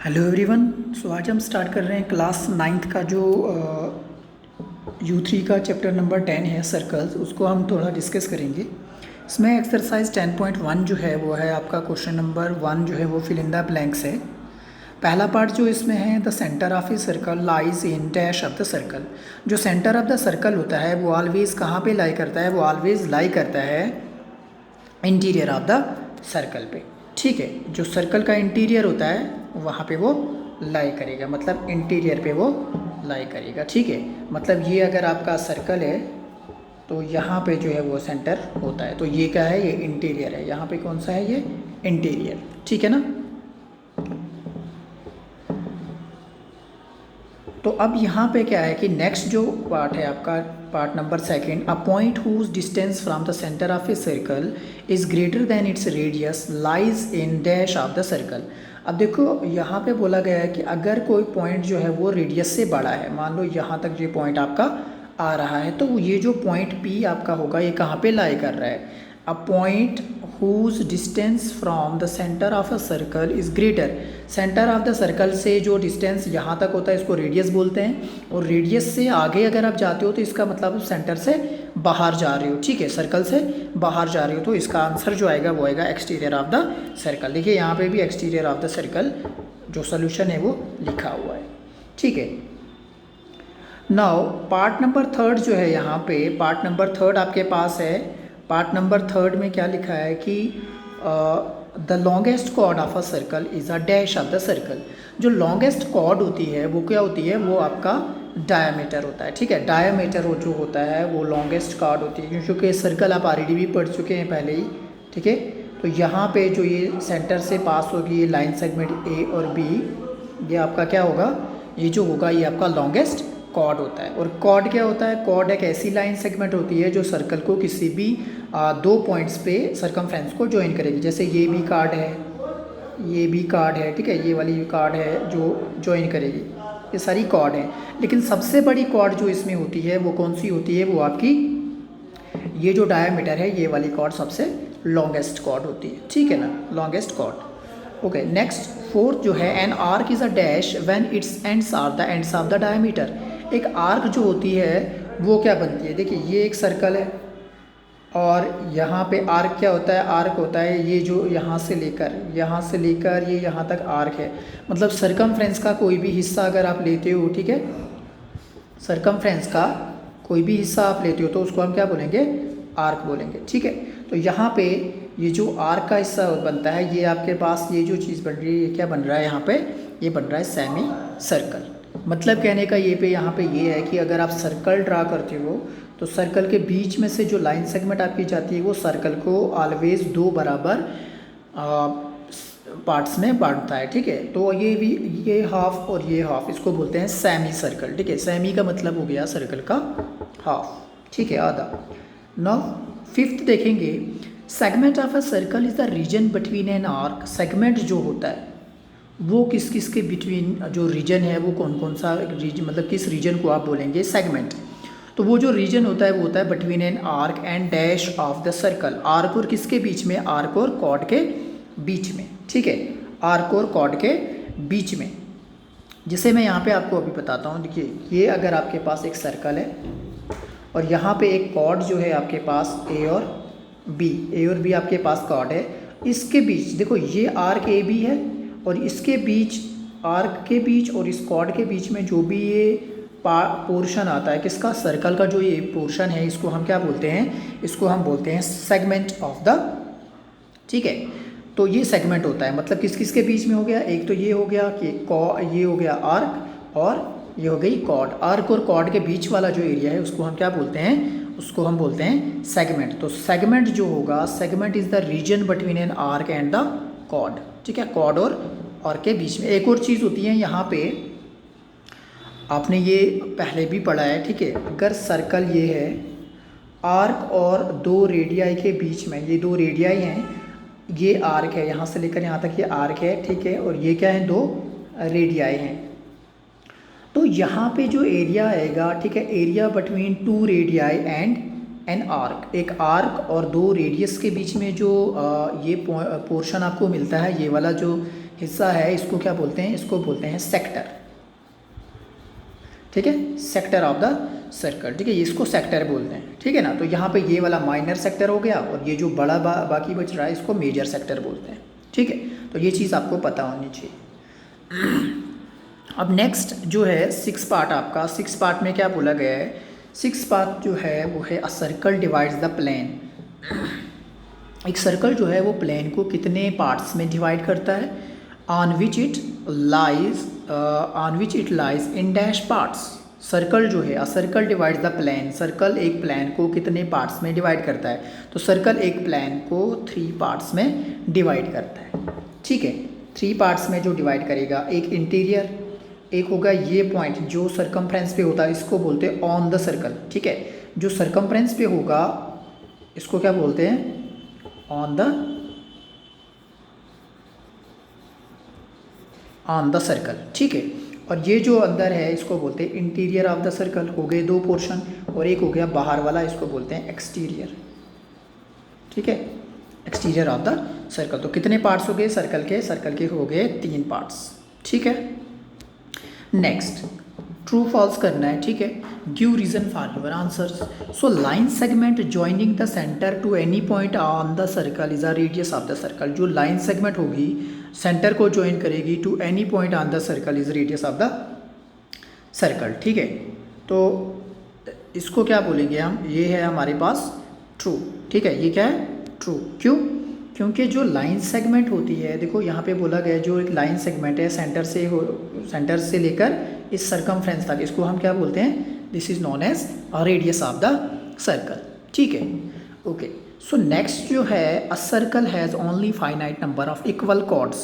Hello everyone. सो आज हम start कर रहे हैं क्लास नाइन्थ का जो U3 का चैप्टर नंबर 10 है सर्कल्स, उसको हम थोड़ा डिस्कस करेंगे। इसमें एक्सरसाइज 10.1 जो है वो है आपका क्वेश्चन नंबर 1 जो है वो फिल इन द ब्लैंक्स है। पहला पार्ट जो इसमें है, the centre of a circle lies in dash of the circle. जो सेंटर ऑफ द सर्कल होता है वो ऑलवेज कहाँ पे लाई करता है? वो ऑलवेज लाई करता है इंटीरियर ऑफ द सर्कल पे। ठीक है, जो सर्कल का इंटीरियर होता है वहाँ पे वो लाई करेगा, मतलब इंटीरियर पे वो लाई करेगा। ठीक है, मतलब ये अगर आपका सर्कल है तो यहाँ पे जो है वो सेंटर होता है, तो ये क्या है? ये इंटीरियर है। यहाँ पे कौन सा है? ये इंटीरियर। ठीक है ना। तो अब यहाँ पे क्या है कि नेक्स्ट जो पार्ट है आपका, part number second, a point whose distance from the centre of a circle is greater than its radius lies in dash of the circle. अब देखो यहाँ पे बोला गया है कि अगर कोई पॉइंट जो है वो रेडियस से बड़ा है, मान लो यहाँ तक ये पॉइंट आपका आ रहा है, तो ये जो पॉइंट P आपका होगा ये कहाँ पे लाई कर रहा है? A point whose distance from the center of a circle is greater। Centre of the circle से जो डिस्टेंस यहाँ तक होता है इसको रेडियस बोलते हैं, और रेडियस से आगे अगर आप जाते हो तो इसका मतलब सेंटर से बाहर जा रहे हो। ठीक है, सर्कल से बाहर जा रहे हो, तो इसका आंसर जो आएगा वो आएगा एक्सटीरियर ऑफ द सर्कल। देखिए यहाँ पे भी एक्सटीरियर ऑफ द सर्कल जो सोल्यूशन है वो लिखा हुआ है। ठीक है, नाउ पार्ट नंबर थर्ड जो है, यहाँ पे पार्ट नंबर थर्ड आपके पास है। पार्ट नंबर थर्ड में क्या लिखा है कि the longest chord of a circle is a dash of the circle. जो लॉन्गेस्ट कॉर्ड होती है वो क्या होती है? वो आपका डायामीटर होता है। ठीक है, डायामीटर जो होता है वो लॉन्गेस्ट कॉर्ड होती है, क्योंकि सर्कल आप ऑलरेडी भी पढ़ चुके हैं पहले ही। ठीक है, तो यहाँ पे जो ये सेंटर से पास होगी ये लाइन सेगमेंट ए और बी, ये आपका क्या होगा? ये जो होगा ये आपका लॉन्गेस्ट कॉर्ड होता है। और कॉर्ड क्या होता है? कॉर्ड एक ऐसी लाइन सेगमेंट होती है जो सर्कल को किसी भी दो पॉइंट्स पे सरकमफ्रेंस को ज्वाइन करेगी। जैसे ये भी कार्ड है, ये भी कार्ड है, ठीक है, ये वाली कार्ड है जो ज्वाइन करेगी। ये सारी कॉर्ड है, लेकिन सबसे बड़ी कॉर्ड जो इसमें होती है वो कौन सी होती है? वो आपकी ये जो डायामीटर है ये वाली कॉर्ड सबसे लॉन्गेस्ट कॉर्ड होती है। ठीक है ना, longest chord. Okay, next fourth जो है, an arc is a dash when its ends are the ends of the diameter. एक आर्क जो होती है वो क्या बनती है? देखिए ये एक सर्कल है और यहाँ पे आर्क क्या होता है? आर्क होता है ये जो यहाँ से लेकर ये यहाँ तक आर्क है। मतलब सरकमफ्रेंस का कोई भी हिस्सा अगर आप लेते हो, ठीक है, सरकमफ्रेंस का कोई भी हिस्सा आप लेते हो तो उसको हम क्या बोलेंगे? आर्क बोलेंगे। ठीक है, तो यहाँ पे ये जो आर्क का हिस्सा बनता है, ये आपके पास ये जो चीज़ बन रही है ये क्या बन रहा है? यहाँ पे ये बन रहा है सेमी सर्कल। मतलब कहने का ये पे यहाँ पे ये है कि अगर आप सर्कल ड्रा करते हो तो सर्कल के बीच में से जो लाइन सेगमेंट आपकी जाती है वो सर्कल को ऑलवेज दो बराबर पार्ट्स में बांटता है। ठीक है, तो ये भी, ये हाफ और ये हाफ, इसको बोलते हैं सेमी सर्कल। ठीक है, सेमी का मतलब हो गया सर्कल का हाफ। ठीक है, आधा। नाउ फिफ्थ देखेंगे, segment of a circle is the region between an arc. Segment जो होता है वो किस किस के बिटवीन, जो रीजन है वो कौन कौन सा रीजन, मतलब किस रीजन को आप बोलेंगे सेगमेंट? तो वो जो रीजन होता है वो होता है between an arc and dash of the circle. Arc और किसके बीच में? आर्क और कॉर्ड के बीच में। ठीक है, आर्क और कॉर्ड के बीच में। जिसे मैं यहाँ पे आपको अभी बताता हूँ। देखिए ये अगर आपके पास एक सर्कल है और यहाँ पे एक कॉर्ड जो है आपके पास ए और बी आपके पास कॉर्ड है, इसके बीच देखो ये आर्क ए बी है और इसके बीच, आर्क के बीच और इस कॉर्ड के बीच में जो भी ये पोर्शन आता है किसका? सर्कल का जो ये पोर्शन है इसको हम क्या बोलते हैं? इसको हम बोलते हैं सेगमेंट ऑफ द। ठीक है, तो ये सेगमेंट होता है, मतलब किस किस के बीच में हो गया? एक तो ये हो गया कि ये हो गया आर्क और ये हो गई कॉर्ड। आर्क और कॉर्ड के बीच वाला जो एरिया है उसको हम क्या बोलते हैं? उसको हम बोलते हैं सेगमेंट। तो सेगमेंट जो होगा, segment is the region between an arc and the chord. ठीक है, कॉर्ड और के बीच में। एक और चीज़ होती है यहाँ पे, आपने ये पहले भी पढ़ा है। ठीक है, अगर सर्कल ये है, आर्क और दो रेडियाई के बीच में, ये दो रेडियाई हैं, ये आर्क है, यहाँ से लेकर यहाँ तक ये आर्क है। ठीक है, और ये क्या है? दो रेडियाई हैं। तो यहाँ पे जो एरिया आएगा, ठीक है, area between two radii and an arc, एक आर्क और दो रेडियस के बीच में जो ये पोर्शन आपको मिलता है, ये वाला जो हिस्सा है, इसको क्या बोलते हैं, इसको बोलते हैं सेक्टर। ठीक है, सेक्टर ऑफ द सर्कल, ठीक है, इसको सेक्टर बोलते हैं। ठीक है ना, तो यहाँ पे ये वाला माइनर सेक्टर हो गया और ये जो बड़ा बाकी बच रहा है इसको मेजर सेक्टर बोलते हैं। ठीक है, तो ये चीज़ आपको पता होनी चाहिए। अब नेक्स्ट जो है 6 पार्ट आपका, 6 पार्ट में क्या बोला गया है, 6 पार्ट जो है वो है a circle divides the plane. एक सर्कल जो है वो प्लेन को कितने पार्ट्स में डिवाइड करता है, on which it lies in dash parts. Circle जो है a circle divides the plane, circle एक प्लेन को कितने पार्ट्स में डिवाइड करता है, तो सर्कल एक प्लेन को 3 पार्ट्स में डिवाइड करता है। ठीक है, 3 पार्ट्स में जो डिवाइड करेगा, एक इंटीरियर, एक होगा ये पॉइंट जो सरकमफ्रेंस पे होता है, इसको बोलते हैं ऑन द सर्कल। ठीक है, जो सरकमफ्रेंस पे होगा इसको क्या बोलते हैं, ऑन द सर्कल। ठीक है, और ये जो अंदर है इसको बोलते हैं इंटीरियर ऑफ द सर्कल। हो गए 2 पोर्शन, और एक हो गया बाहर वाला, इसको बोलते हैं एक्सटीरियर। ठीक है, एक्सटीरियर ऑफ द सर्कल। तो कितने पार्ट्स हो गए सर्कल के हो गए 3 पार्ट्स। ठीक है, नेक्स्ट ट्रू फॉल्स करना है। ठीक है, give reason for your answers. So line segment joining the centre to any point on the circle is a radius of the circle. जो लाइन सेगमेंट होगी सेंटर को ज्वाइन करेगी to any point on the circle is radius of the circle. ठीक है, तो इसको क्या बोलेंगे हम, ये है हमारे पास ट्रू। ठीक है, ये क्या है, ट्रू। क्यों, क्योंकि जो लाइन सेगमेंट होती है, देखो यहाँ पे बोला गया जो एक लाइन सेगमेंट है सेंटर से लेकर इस सरकमफ्रेंस तक, इसको हम क्या बोलते हैं, this is known as a radius of the circle. ठीक है, ओके। सो नेक्स्ट जो है a circle has only finite number of equal chords.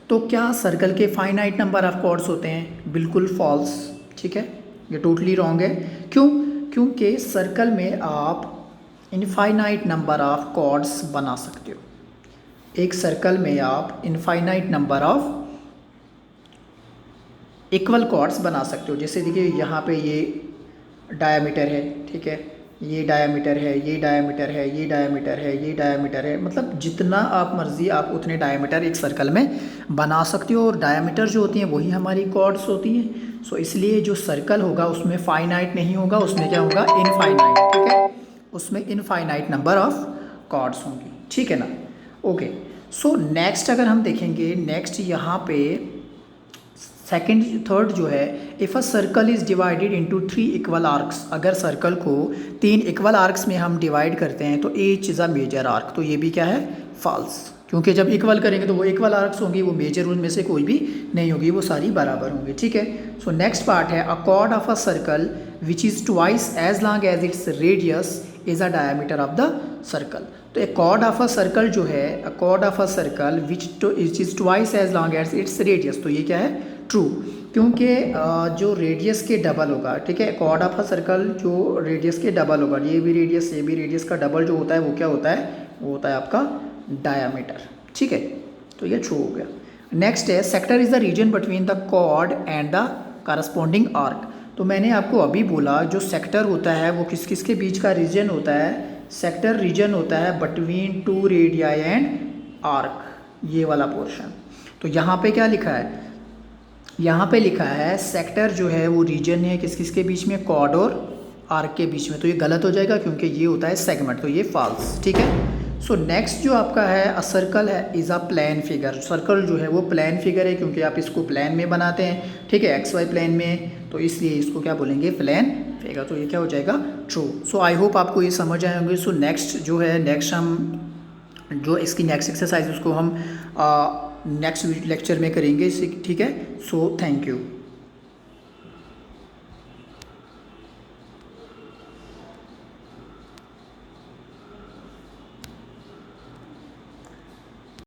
तो क्या सर्कल के फाइनाइट नंबर ऑफ कॉर्ड्स होते हैं, बिल्कुल फॉल्स। ठीक है, ये टोटली रॉन्ग है। क्यों, क्योंकि सर्कल में आप इनफाइनाइट नंबर ऑफ कॉर्ड्स बना सकते हो। एक सर्कल में आप infinite number of equal chords बना सकते हो। जैसे देखिए यहाँ पे ये डायामीटर है, ठीक है, ये डायामीटर है, ये डायामीटर है, ये डायामीटर है, ये डायामीटर है, मतलब जितना आप मर्जी आप उतने डायामीटर एक सर्कल में बना सकते हो। और डायामीटर जो होती हैं वही हमारी कॉर्ड्स होती हैं। सो इसलिए जो सर्कल होगा उसमें फाइनाइट नहीं होगा, उसमें क्या होगा, इनफाइनाइट। ठीक है, उसमें इनफाइनाइट नंबर ऑफ कॉर्ड्स होंगी। ठीक है ना, ओके। सो नेक्स्ट अगर हम देखेंगे, नेक्स्ट यहाँ पे सेकेंड थर्ड जो है, if a circle is divided into 3 equal arcs. अगर सर्कल को 3 इक्वल आर्क्स में हम डिवाइड करते हैं तो each is a major arc. तो ये भी क्या है, फॉल्स, क्योंकि जब इक्वल करेंगे तो वो इक्वल आर्क्स होंगी, वो मेजर उनमें से कोई भी नहीं होगी, वो सारी बराबर होंगी। ठीक है, सो नेक्स्ट पार्ट है a chord of a circle which is twice as long as its radius is a diameter of the circle. तो a chord of a circle जो है, a chord of a circle which is twice as long as its radius. तो ये क्या है, true, क्योंकि जो radius के डबल होगा। ठीक है, कॉर्ड ऑफ अ सर्कल जो रेडियस के डबल होगा, ये भी रेडियस का डबल जो होता है वो क्या होता है, वो होता है आपका डायामीटर। ठीक है, तो ये ट्रू हो गया। नेक्स्ट है sector is the region between the chord and the corresponding arc. तो मैंने आपको अभी बोला जो सेक्टर होता है वो किस किस के बीच का रीजन होता है, सेक्टर रीजन होता है बिटवीन 2 रेडियाई एंड आर्क, ये वाला पोर्शन। तो यहाँ पे क्या लिखा है, यहाँ पे लिखा है सेक्टर जो है वो रीजन है किस किस के बीच में, कॉर्ड और आर्क के बीच में। तो ये गलत हो जाएगा क्योंकि ये होता है सेगमेंट, तो ये फॉल्स। ठीक है, सो नेक्स्ट जो आपका है अ सर्कल है is a plane figure. Circle जो है वो प्लेन फिगर है क्योंकि आप इसको प्लेन में बनाते हैं। ठीक है, XY प्लेन में, तो इसलिए इसको क्या बोलेंगे, प्लेन फिगर। तो ये क्या हो जाएगा, ट्रू। सो आई होप आपको ये समझ आए होंगे। सो नेक्स्ट जो है, नेक्स्ट हम जो इसकी नेक्स्ट एक्सरसाइज उसको हम नेक्स्ट लेक्चर में करेंगे। ठीक है, सो थैंक यू।